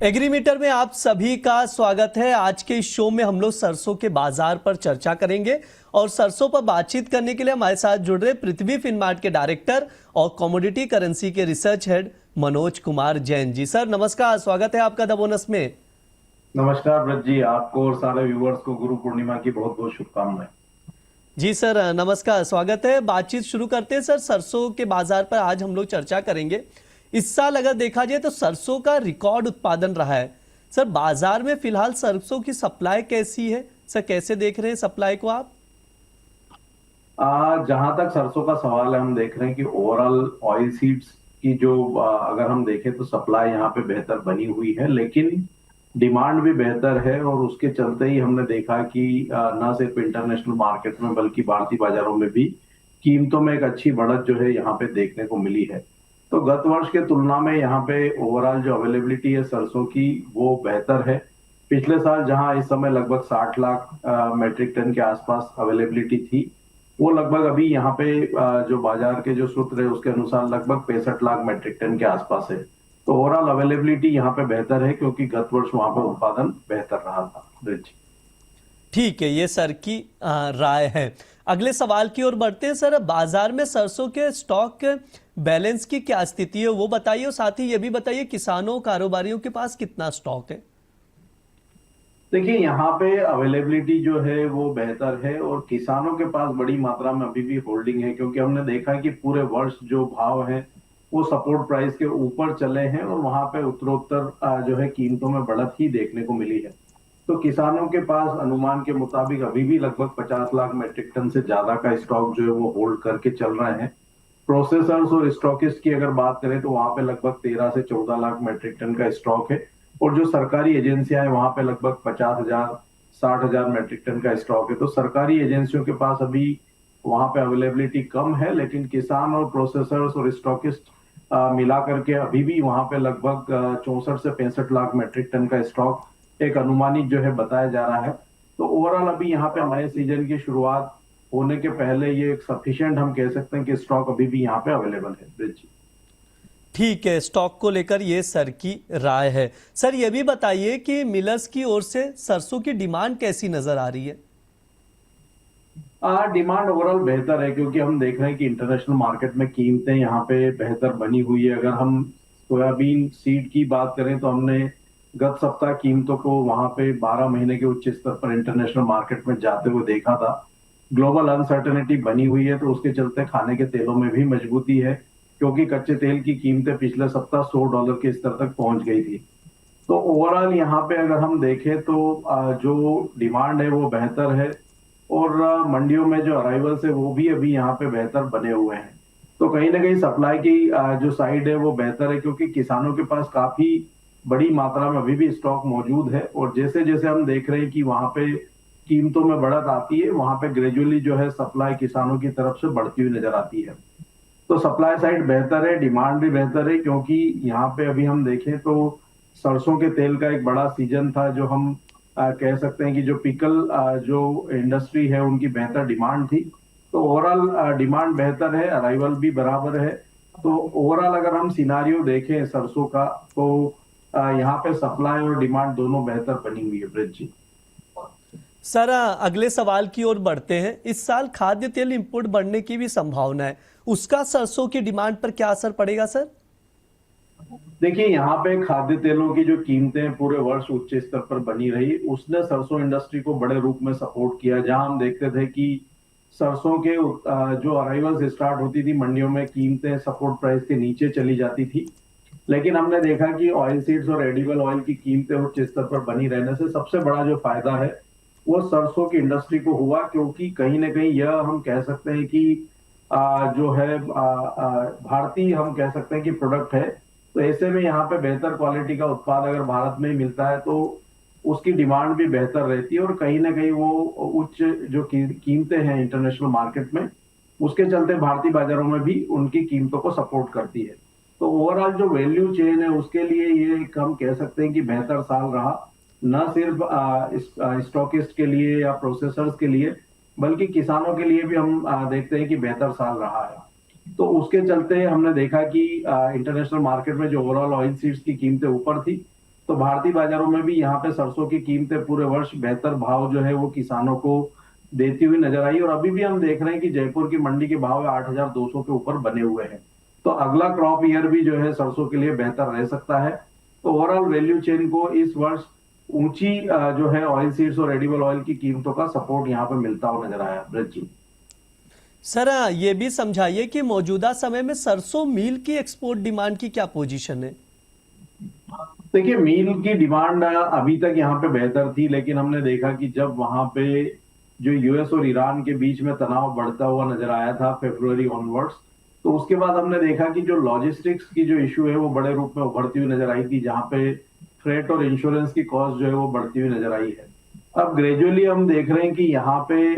एग्रीमीटर में आप सभी का स्वागत है। आज के इस शो में हम लोग सरसों के बाजार पर चर्चा करेंगे और सरसों पर बातचीत करने के लिए हमारे साथ जुड़ रहे पृथ्वी फिनमार्ट के डायरेक्टर और कमोडिटी करेंसी के research head Manoj Kumar Jain ji. Sir नमस्कार, स्वागत है आपका द बोनस में। नमस्कार ब्रज जी, आपको और सारे व्यूवर्स को गुरु पूर्णिमा की बहुत बहुत शुभकामनाएं। जी सर नमस्कार, स्वागत है। बातचीत शुरू करते हैं सर। सरसों के बाजार पर आज हम लोग चर्चा करेंगे। इस साल अगर देखा जाए तो सरसों का रिकॉर्ड उत्पादन रहा है। सर बाजार में फिलहाल सरसों की सप्लाई कैसी है? सर कैसे देख रहे हैं सप्लाई को आप? जहां तक सरसों का सवाल है, हम देख रहे हैं कि ओवरऑल ऑयल सीड्स की जो अगर हम देखें तो सप्लाई यहाँ पे बेहतर बनी हुई है, लेकिन डिमांड भी बेहतर है। और उसके चलते ही हमने देखा कि न सिर्फ इंटरनेशनल मार्केट में बल्कि भारतीय बाजारों में भी कीमतों में एक अच्छी बढ़त जो है यहाँ पे देखने को मिली है। तो गत वर्ष के तुलना में यहाँ पे ओवरऑल जो अवेलेबिलिटी है सरसों की वो बेहतर है। पिछले साल जहां इस समय लगभग 60 लाख मेट्रिक टन के आसपास अवेलेबिलिटी थी, वो लगभग अभी यहाँ पे जो बाजार के जो सूत्र है उसके अनुसार लगभग 65 लाख मेट्रिक टन के आसपास है। तो ओवरऑल अवेलेबिलिटी यहाँ पे बेहतर है क्योंकि गत वर्ष वहां पे उत्पादन बेहतर रहा था। ठीक है, ये सर की राय है। अगले सवाल की ओर बढ़ते हैं सर। बाजार में सरसों के स्टॉक बैलेंस की क्या स्थिति है वो बताइए, और साथ ही ये भी बताइए किसानों कारोबारियों के पास कितना स्टॉक है। देखिए, यहाँ पे अवेलेबिलिटी जो है वो बेहतर है और किसानों के पास बड़ी मात्रा में अभी भी होल्डिंग है, क्योंकि हमने देखा कि पूरे वर्ष जो भाव है वो सपोर्ट प्राइस के ऊपर चले हैं और वहां पे उत्तरोत्तर जो है कीमतों में बढ़त ही देखने को मिली है। तो किसानों के पास अनुमान के मुताबिक अभी भी लगभग 50 लाख मेट्रिक टन से ज्यादा का स्टॉक जो है वो होल्ड करके चल रहे हैं। प्रोसेसर्स और स्टॉकिस्ट की अगर बात करें तो वहां पे लगभग 13 से 14 लाख मेट्रिक टन का स्टॉक है। और जो सरकारी एजेंसियां हैं वहां पे लगभग 50,000 60,000 मेट्रिक टन का स्टॉक है। तो सरकारी एजेंसियों के पास अभी वहां पे अवेलेबिलिटी कम है, लेकिन किसान और प्रोसेसर्स और स्टॉकिस्ट मिला करके अभी भी वहां पे लगभग 64 से 65 लाख मेट्रिक टन का स्टॉक एक अनुमानित जो है बताया जा रहा है। तो ओवरऑल अभी यहाँ पे नए सीजन की शुरुआत होने के पहले ये एक सफिशिएंट हम कह सकते हैं कि स्टॉक अभी भी यहाँ पे अवेलेबल है। ब्रिज, ठीक है, स्टॉक को लेकर ये सर की राय है। सर ये भी बताइए कि मिलर्स की ओर से सरसों की डिमांड कैसी नजर आ रही है? डिमांड ओवरऑल बेहतर है, क्योंकि हम देख रहे हैं कि इंटरनेशनल मार्केट में कीमतें यहाँ पे बेहतर बनी हुई है। अगर हम सोयाबीन सीड की बात करें तो हमने गत सप्ताह कीमतों को वहां पे 12 महीने के उच्च स्तर पर इंटरनेशनल मार्केट में जाते हुए देखा था। ग्लोबल अनसर्टेनिटी बनी हुई है, तो उसके चलते खाने के तेलों में भी मजबूती है, क्योंकि कच्चे तेल की कीमतें पिछले सप्ताह $100 के स्तर तक पहुंच गई थी। तो ओवरऑल यहाँ पे अगर हम देखें तो जो डिमांड है वो बेहतर है और मंडियों में जो अराइवल्स है वो भी अभी यहाँ पे बेहतर बने हुए हैं। तो कहीं ना कहीं सप्लाई की जो साइड है वो बेहतर है, क्योंकि किसानों के पास काफी बड़ी मात्रा में अभी भी स्टॉक मौजूद है। और जैसे जैसे हम देख रहे हैं कि वहां पे कीमतों में बढ़त आती है, वहां पे ग्रेजुअली जो है सप्लाई किसानों की तरफ से बढ़ती हुई नजर आती है। तो सप्लाई साइड बेहतर है, डिमांड भी बेहतर है, क्योंकि यहाँ पे अभी हम देखें तो सरसों के तेल का एक बड़ा सीजन था, जो हम कह सकते हैं कि जो पिकल जो इंडस्ट्री है उनकी बेहतर डिमांड थी। तो ओवरऑल डिमांड बेहतर है, अराइवल भी बराबर है। तो ओवरऑल अगर हम सिनारियो देखें सरसों का तो यहाँ पे सप्लाई और डिमांड दोनों बेहतर बनी हुई है। ब्रिज जी, सर अगले सवाल की ओर बढ़ते हैं। इस साल खाद्य तेल इंपोर्ट बढ़ने की भी संभावना है, उसका सरसों की डिमांड पर क्या असर पड़ेगा सर? देखिए, यहाँ पे खाद्य तेलों की जो कीमतें पूरे वर्ष उच्च स्तर पर बनी रही, उसने सरसों इंडस्ट्री को बड़े रूप में सपोर्ट किया। जहां हम देखते थे कि सरसों के जो अराइवल्स स्टार्ट होती थी मंडियों में, कीमतें सपोर्ट प्राइस के नीचे चली जाती थी। लेकिन हमने देखा कि ऑयल सीड्स और एडिबल ऑयल की कीमतें उच्च स्तर पर बनी रहने से सबसे बड़ा जो फायदा है वो सरसों की इंडस्ट्री को हुआ, क्योंकि कहीं ना कहीं यह हम कह सकते हैं कि जो है भारतीय हम कह सकते हैं कि प्रोडक्ट है। तो ऐसे में यहाँ पे बेहतर क्वालिटी का उत्पाद अगर भारत में ही मिलता है तो उसकी डिमांड भी बेहतर रहती है, और कहीं ना कहीं वो उच्च जो कीमतें हैं इंटरनेशनल मार्केट में, उसके चलते भारतीय बाजारों में भी उनकी कीमतों को सपोर्ट करती है। तो ओवरऑल जो वैल्यू चेन है उसके लिए ये हम कह सकते हैं कि बेहतर साल रहा, न सिर्फ स्टॉकिस्ट के लिए या प्रोसेसर्स के लिए, बल्कि किसानों के लिए भी हम देखते हैं कि बेहतर साल रहा है। तो उसके चलते हमने देखा कि इंटरनेशनल मार्केट में जो ओवरऑल ऑयल सीड्स की कीमतें ऊपर थी, तो भारतीय बाजारों में भी यहाँ पे सरसों की कीमतें पूरे वर्ष बेहतर भाव जो है वो किसानों को देती हुई नजर आई, और अभी भी हम देख रहे हैं कि जयपुर की मंडी के भाव 8,200 के ऊपर बने हुए हैं। तो अगला क्रॉप ईयर भी जो है सरसों के लिए बेहतर रह सकता है। तो ओवरऑल वैल्यू चेन को इस वर्ष ऊंची जो है ऑयल सीड्स और एडिबल ऑयल की कीमतों का सपोर्ट यहाँ पे मिलता हुआ नजर आया। ब्रज जी, सर ये भी समझाइए कि मौजूदा समय में सरसों मील की एक्सपोर्ट डिमांड की क्या पोजीशन है? देखिए मील की डिमांड अभी तक यहाँ पे बेहतर थी, लेकिन हमने देखा कि जब वहां पे जो यूएस और ईरान के बीच में तनाव बढ़ता हुआ नजर आया था फरवरी ऑनवर्ड्स, तो उसके बाद हमने देखा कि जो लॉजिस्टिक्स की जो इशू है वो बड़े रूप में उभरती हुई नजर आई थी, जहां पे फ्रेट और इंश्योरेंस की कॉस्ट जो है वो बढ़ती हुई नजर आई है। अब ग्रेजुअली हम देख रहे हैं कि यहाँ पे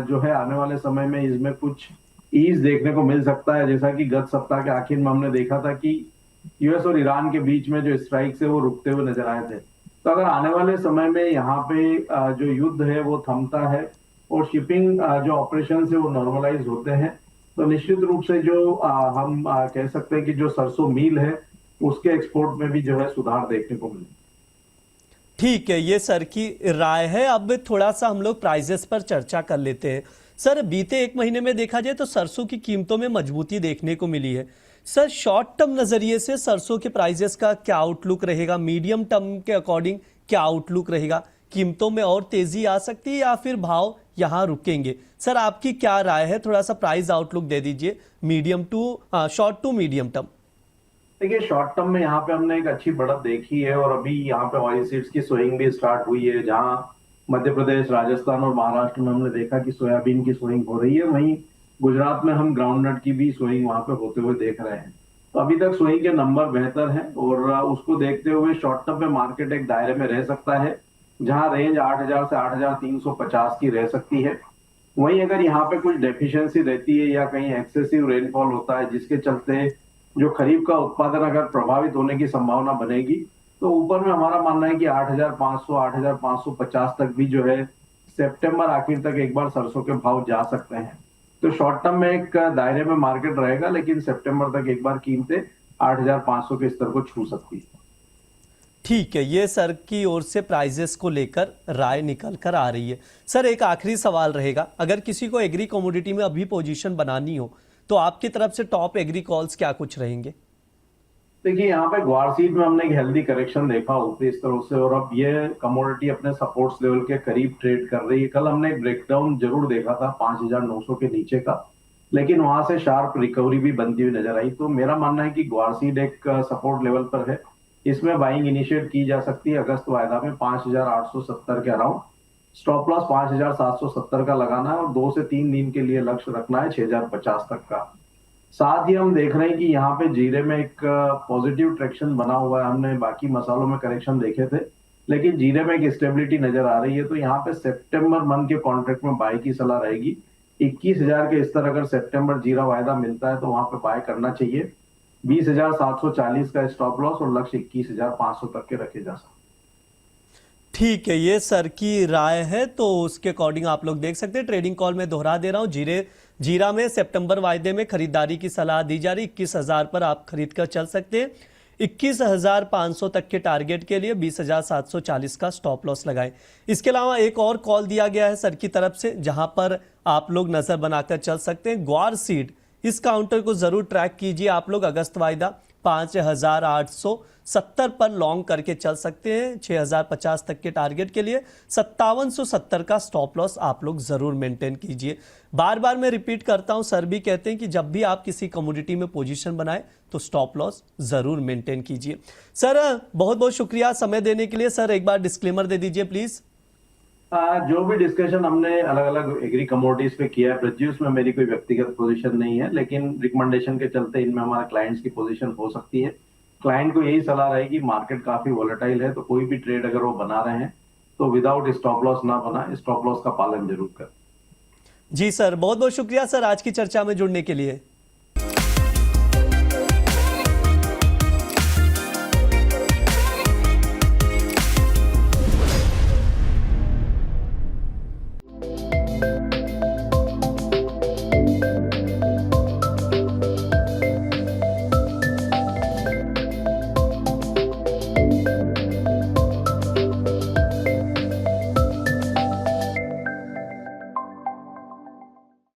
जो है आने वाले समय में इसमें कुछ ईज देखने को मिल सकता है, जैसा कि गत सप्ताह के आखिर में हमने देखा था कि यूएस और ईरान के बीच में जो स्ट्राइक्स है वो रुकते हुए नजर आए थे। तो अगर आने वाले समय में यहाँ पे जो युद्ध है वो थमता है और शिपिंग जो ऑपरेशन है वो नॉर्मलाइज होते हैं, तो निश्चित रूप से जो हम कह सकते हैं कि जो सरसों मील है उसके एक्सपोर्ट में भी जो है सुधार देखने को मिले। ठीक है, ये सर की राय है। अब थोड़ा सा हम लोग प्राइजेस पर चर्चा कर लेते हैं। सर बीते एक महीने में देखा जाए तो सरसों की कीमतों में मजबूती देखने को मिली है। सर शॉर्ट टर्म नजरिए से सरसों के प्राइजेस का क्या आउटलुक रहेगा? मीडियम टर्म के अकॉर्डिंग क्या आउटलुक रहेगा? कीमतों में और तेजी आ सकती है या फिर भाव यहां रुकेंगे? सर आपकी क्या राय है? थोड़ा सा प्राइस आउटलुक दे दीजिए, medium to short to medium term. देखिए शॉर्ट टर्म में यहाँ पे हमने एक अच्छी बढ़त देखी है, और अभी यहाँ पे ऑयल सीड्स की सोइंग भी स्टार्ट हुई है, जहाँ मध्य प्रदेश, राजस्थान और महाराष्ट्र में हमने देखा कि सोयाबीन की सोइंग हो रही है। वहीं गुजरात में हम ग्राउंडनट की भी सोइंग वहां पे होते हुए देख रहे हैं। तो अभी तक सोइंग के नंबर बेहतर हैं, और उसको देखते हुए शॉर्ट टर्म में मार्केट एक दायरे में रह सकता है, जहां रेंज 8,000 से 8,350 की रह सकती है। वहीं अगर यहाँ पे कुछ डेफिशिएंसी रहती है या कहीं एक्सेसिव रेनफॉल होता है जिसके चलते जो खरीफ का उत्पादन अगर प्रभावित होने की संभावना बनेगी, तो ऊपर में हमारा मानना है कि 8,500 8,550 तक भी जो है सितंबर आखिर तक एक बार सरसों के भाव जा सकते हैं। तो शॉर्ट टर्म में एक दायरे में मार्केट रहेगा, लेकिन सितंबर तक एक बार कीमतें 8,500 के स्तर को छू सकती है। ठीक है, ये सर की ओर से प्राइजेस को लेकर राय निकल कर आ रही है। सर एक आखिरी सवाल रहेगा, अगर किसी को एग्री कमोडिटी में अभी पोजीशन बनानी हो तो आपकी तरफ से टॉप एग्री कॉल्स क्या कुछ रहेंगे? देखिए यहाँ पे ग्वार सीड में हमने एक हेल्दी करेक्शन देखा ऊपरी स्तरों से, और अब ये कमोडिटी अपने सपोर्ट्स लेवल के करीब ट्रेड कर रही है। कल हमने एक ब्रेकडाउन जरूर देखा था 5,900 के नीचे का, लेकिन वहां से शार्प रिकवरी भी बनती हुई नजर आई। तो मेरा मानना है कि ग्वार सीड एक सपोर्ट लेवल पर है, इसमें बाइंग इनिशिएट की जा सकती है अगस्त वायदा में 5,870 के अराउंड। स्टॉप लॉस 5,770 का लगाना है, और 2 से 3 दिन के लिए लक्ष्य रखना है 6,050 तक का। साथ ही हम देख रहे हैं कि यहाँ पे जीरे में एक पॉजिटिव ट्रैक्शन बना हुआ है। हमने बाकी मसालों में करेक्शन देखे थे, लेकिन जीरे में एक स्टेबिलिटी नजर आ रही है। तो यहाँ पे सितंबर मंथ के कॉन्ट्रैक्ट में बाय की सलाह रहेगी। 21,000 के स्तर अगर सितंबर जीरा वायदा मिलता है तो वहां पे बाय करना चाहिए। 20,740 का स्टॉप लॉस और लक्ष्य 21,500 तक के रखे जा सकते। ठीक है, ये सर की राय है, तो उसके अकॉर्डिंग आप लोग देख सकते हैं। ट्रेडिंग कॉल में दोहरा दे रहा हूं, जीरा में सितंबर वायदे में खरीदारी की सलाह दी जा रही। 21,000 पर आप खरीद कर चल सकते हैं। 21,500 तक के टारगेट के लिए 20,740 का स्टॉप लॉस लगाएं। इसके अलावा एक और कॉल दिया गया है सर की तरफ से, जहां पर आप लोग नजर बनाकर चल सकते हैं। ग्वार सीड, इस काउंटर को जरूर ट्रैक कीजिए आप लोग। अगस्त वायदा 5,870 पर लॉन्ग करके चल सकते हैं। 6,050 तक के टारगेट के लिए 5,770 का स्टॉप लॉस आप लोग जरूर मेंटेन कीजिए। बार बार मैं रिपीट करता हूं, सर भी कहते हैं कि जब भी आप किसी कमोडिटी में पोजीशन बनाए तो स्टॉप लॉस जरूर मेंटेन कीजिए। सर बहुत बहुत शुक्रिया समय देने के लिए। सर एक बार डिस्क्लेमर दे दीजिए प्लीज। जो भी डिस्कशन हमने अलग अलग एग्री कमोडिटीज पे किया है प्रज्यूस, में मेरी कोई व्यक्तिगत पोजीशन नहीं है, लेकिन रिकमेंडेशन के चलते इनमें हमारे क्लाइंट्स की पोजीशन हो सकती है। क्लाइंट को यही सलाह रहेगी, मार्केट काफी वोलेटाइल है, तो कोई भी ट्रेड अगर वो बना रहे हैं तो विदाउट स्टॉप लॉस ना बना, स्टॉप लॉस का पालन जरूर करें। जी सर, बहुत बहुत शुक्रिया सर आज की चर्चा में जुड़ने के लिए।